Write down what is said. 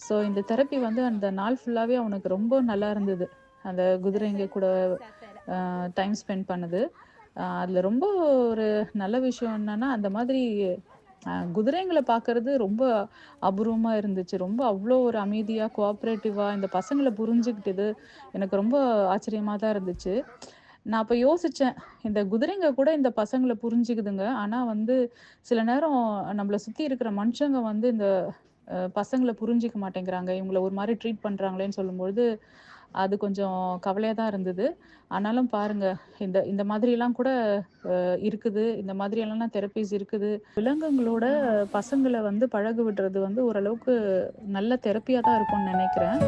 So இந்த therapy வந்து அந்த நாள் ஃபுல்லாவே அவனுக்கு ரொம்ப நல்லா இருந்தது. அந்த குதிரைங்க கூட டைம் ஸ்பெண்ட் பண்ணது. அதில ரொம்ப ஒரு நல்ல விஷயம் என்னன்னா, அந்த மாதிரி குதிரைங்கள பார்க்கறது ரொம்ப அபூர்வமா இருந்துச்சு. ரொம்ப அவ்ளோ ஒரு அமைதியா, கோஆப்பரேட்டிவா இந்த பசங்கள புரிஞ்சுக்கிட்டது எனக்கு ரொம்ப ஆச்சரியமா தான் இருந்துச்சு. நான் அப்ப யோசிச்சேன், இந்த குதிரைங்க கூட இந்த பசங்கள புரிஞ்சுக்குதுங்க. ஆனா வந்து சில நேரம் நம்மள சுத்தி இருக்கிற மனுஷங்க வந்து இந்த பசங்கள புரிஞ்சுக்க மாட்டேங்கிறாங்க. இவங்கள ஒரு மாரி ட்ரீட் பண்றாங்களேன்னு சொல்லும்பொழுது, அது கொஞ்சம் கவலையா தான் இருந்தது. ஆனாலும் பாருங்க, இந்த இந்த மாதிரிலாம் கூட இருக்குது. இந்த மாதிரியெல்லாம் தெரப்பீஸ் இருக்குது. விலங்குகளோட பசங்கள வந்து பழக விடுறது வந்து ஓரளவுக்கு நல்ல தெரப்பியா தான் இருக்கும்னு நெனைக்கிறேன்.